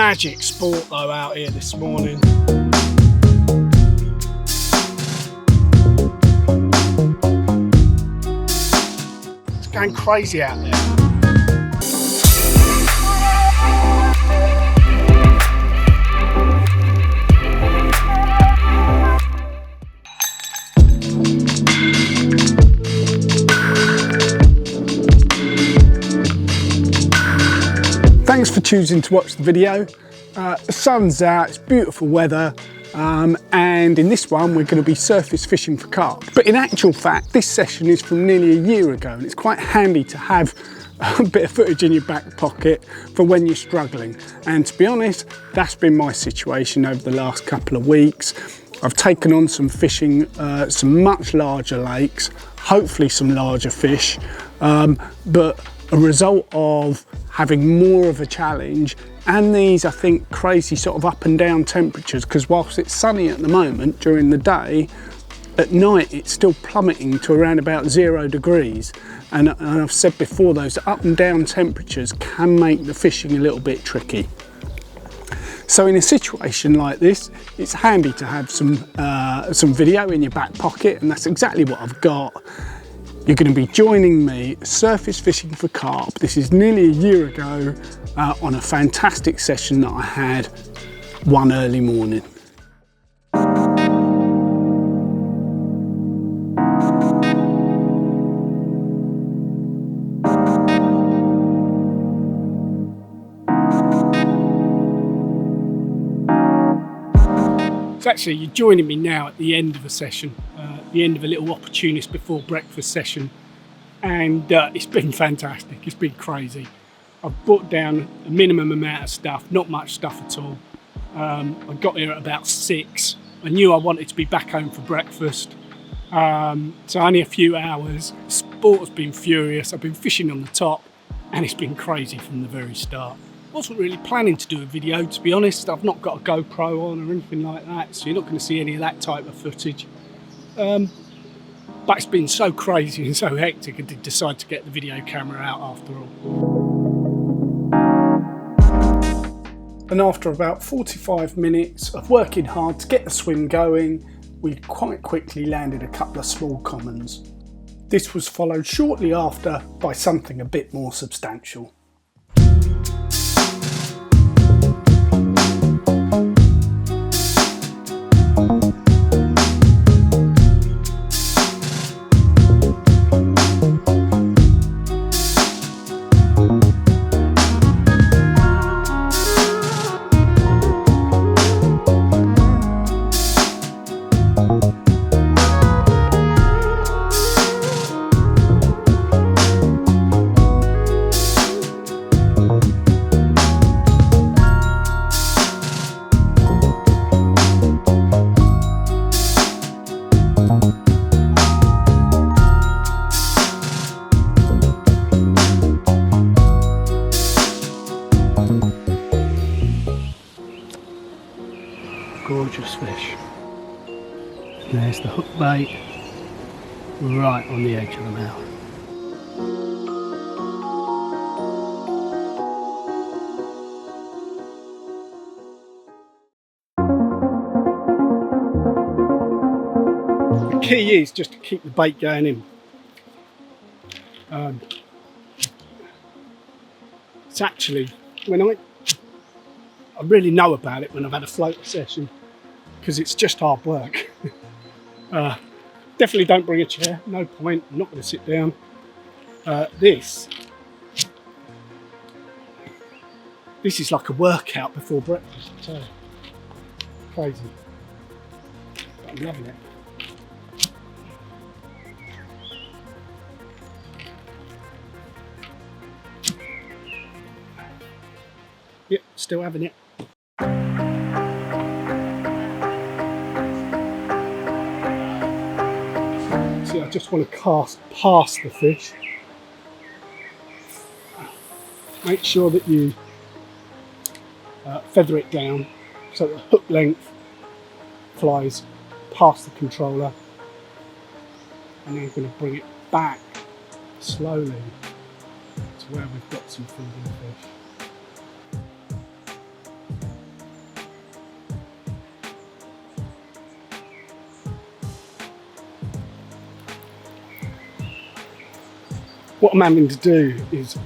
magic sport though out here this morning. It's going crazy out there. Thanks for choosing to watch the video. The sun's out, it's beautiful weather, and in this one we're going to be surface fishing for carp. But in actual fact, this session is from nearly a year ago, and it's quite handy to have a bit of footage in your back pocket for when you're struggling. And to be honest, that's been my situation over the last couple of weeks. I've taken on some fishing, some much larger lakes, hopefully some larger fish, but a result of having more of a challenge and these, I think, crazy sort of up and down temperatures, because whilst it's sunny at the moment during the day, at night it's still plummeting to around about 0 degrees. And I've said before, those up and down temperatures can make the fishing a little bit tricky. So in a situation like this, it's handy to have some video in your back pocket, and that's exactly what I've got. You're going to be joining me surface fishing for carp. This is nearly a year ago on a fantastic session that I had one early morning. So actually you're joining me now at the end of a session. The end of a little opportunist before breakfast session, and it's been fantastic. It's been crazy. I've brought down a minimum amount of stuff, not much stuff at all. I got here at about 6. I knew I wanted to be back home for breakfast, so only a few hours. The sport has been furious. I've been fishing on the top, and it's been crazy from the very start. I wasn't really planning to do a video, to be honest. I've not got a GoPro on or anything like that, so you're not going to see any of that type of footage. But it's been so crazy and so hectic, I did decide to get the video camera out after all. And after about 45 minutes of working hard to get the swim going, we quite quickly landed a couple of small commons. This was followed shortly after by something a bit more substantial. Gorgeous fish. There's the hook bait right on the edge of the mouth. The key is just to keep the bait going in. It's actually, when I really know about it when I've had a floater session, because it's just hard work. Definitely don't bring a chair, no point, I'm not going to sit down. This is like a workout before breakfast, I tell you. Crazy. But I'm loving it. Yep, still having it. See, I just want to cast past the fish. Make sure that you feather it down so the hook length flies past the controller, and then I'm going to bring it back slowly to where we've got some feeding fish. what I'm having to do is,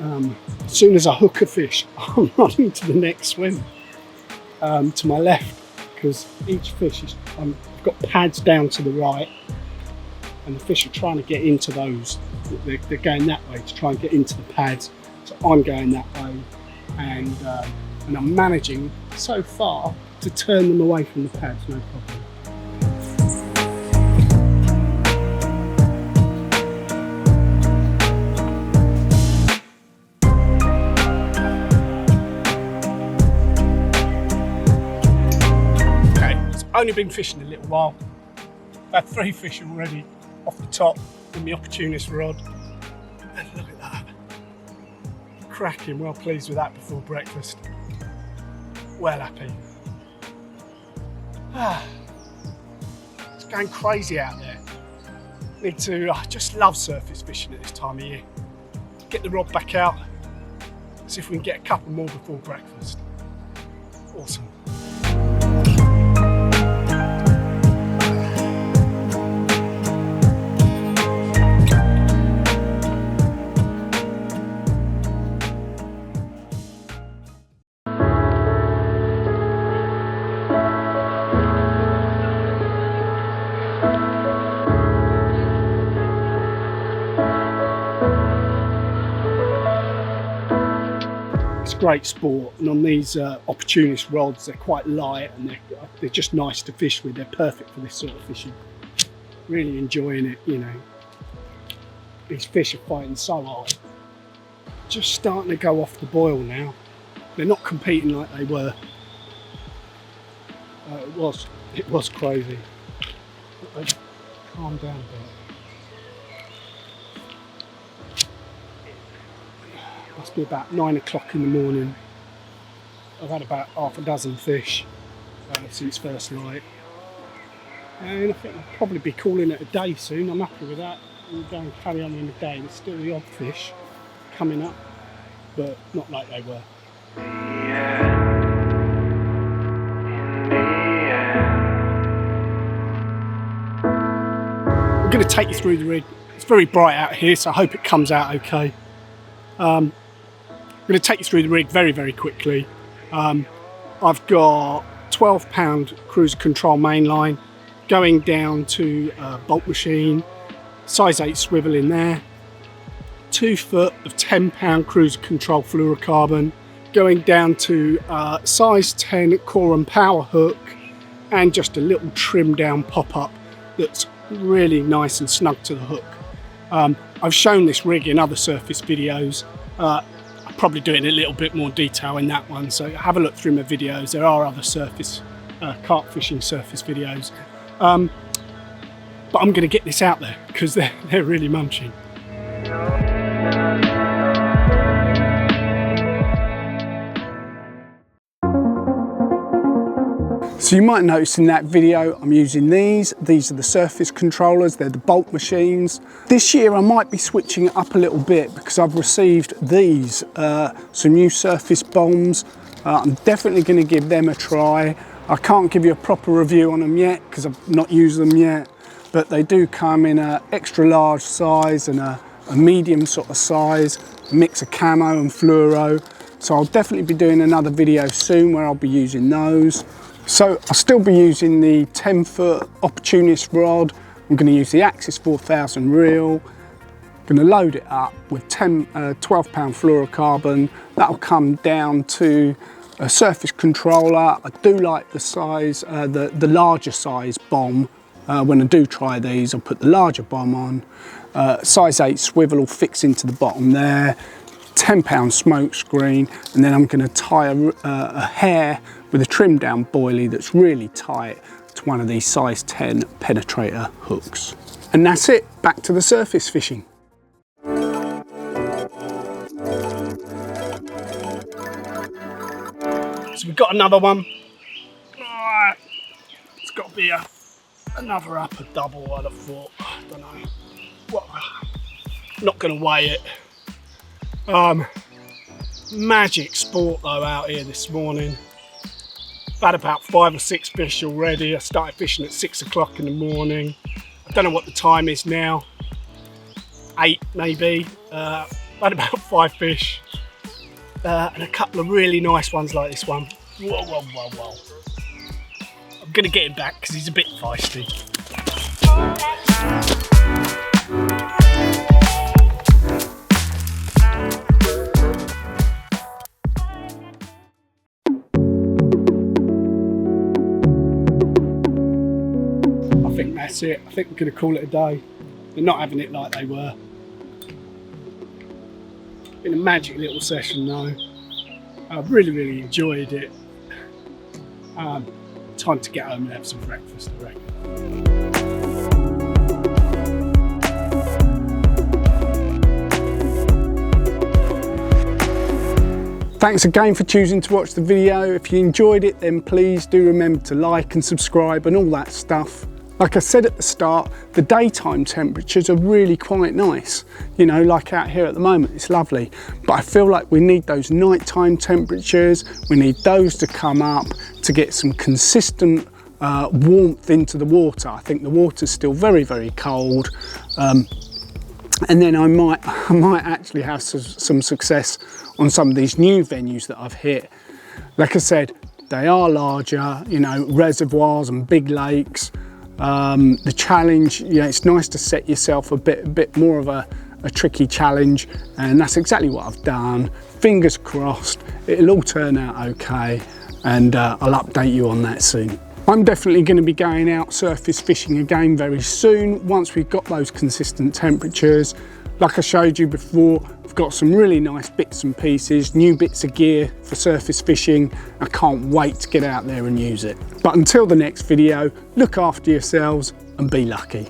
as soon as I hook a fish, I'm running to the next swim, to my left, because each fish is, I've got pads down to the right, and the fish are trying to get into those. They're going that way to try and get into the pads, so I'm going that way, and I'm managing so far to turn them away from the pads, no problem. Only been fishing a little while. I've had 3 fish already off the top with my opportunist rod. And look at that. Cracking, well pleased with that before breakfast. Well happy. It's going crazy out there. Need to, I just love surface fishing at this time of year. Get the rod back out, see if we can get a couple more before breakfast. Awesome. Great sport, and on these opportunist rods, they're quite light and they're just nice to fish with. They're perfect for this sort of fishing. Really enjoying it, you know. These fish are fighting so hard. Just starting to go off the boil now. They're not competing like they were. It was crazy. But calm down a bit. Must be about 9 o'clock in the morning. I've had about half a dozen fish since first light, and I think I'll probably be calling it a day soon. I'm happy with that. We'll go and carry on in the day. There's still the odd fish coming up, but not like they were. I'm going to take you through the rig. It's very bright out here, so I hope it comes out okay. I'm going to take you through the rig very, very quickly. I've got 12-pound cruiser control mainline going down to a bolt machine, size 8 swivel in there, 2 foot of 10-pound cruiser control fluorocarbon, going down to size 10 core and power hook, and just a little trimmed down pop-up that's really nice and snug to the hook. I've shown this rig in other surface videos. I'll probably do it in a little bit more detail in that one, so have a look through my videos. There are other surface, carp fishing surface videos. But I'm going to get this out there because they're really munching. So you might notice in that video I'm using these are the surface controllers, they're the bolt machines. This year I might be switching it up a little bit because I've received these, some new surface bombs. I'm definitely going to give them a try. I can't give you a proper review on them yet because I've not used them yet, but they do come in an extra large size and a medium sort of size, a mix of camo and fluoro. So I'll definitely be doing another video soon where I'll be using those. So I'll still be using the 10-foot opportunist rod. I'm going to use the Axis 4000 reel. I'm going to load it up with 12-pound fluorocarbon. That'll come down to a surface controller. I do like the size, the larger size bomb. When I do try these, I'll put the larger bomb on. Size 8 swivel will fix into the bottom there. 10-pound smoke screen, and then I'm going to tie a hair with a trimmed down boilie that's really tight to one of these size 10 penetrator hooks. And that's it, back to the surface fishing. So we've got another one. It's got to be another upper double, I'd have thought. I don't know. Well, not going to weigh it. Magic sport though out here this morning. I've had about 5 or 6 fish already. I started fishing at 6 o'clock in the morning. I don't know what the time is now. 8 maybe. Had about 5 fish. And a couple of really nice ones like this one. Whoa, whoa, whoa, whoa. I'm gonna get him back because he's a bit feisty. I think that's it. I think we're gonna call it a day. They're not having it like they were. Been a magic little session though. I've really enjoyed it. Time to get home and have some breakfast, I reckon. Thanks again for choosing to watch the video. If you enjoyed it, then please do remember to like and subscribe and all that stuff. Like I said at the start, the daytime temperatures are really quite nice. You know, like out here at the moment, it's lovely. But I feel like we need those nighttime temperatures. We need those to come up to get some consistent warmth into the water. I think the water's still very cold. And then I might actually have some success on some of these new venues that I've hit. Like I said, they are larger, you know, reservoirs and big lakes. The challenge, you know, it's nice to set yourself a bit more of a tricky challenge, and that's exactly what I've done. Fingers crossed, it'll all turn out okay, and I'll update you on that soon. I'm definitely going to be going out surface fishing again very soon once we've got those consistent temperatures. Like I showed you before, I've got some really nice bits and pieces, new bits of gear for surface fishing. I can't wait to get out there and use it. But until the next video, look after yourselves and be lucky.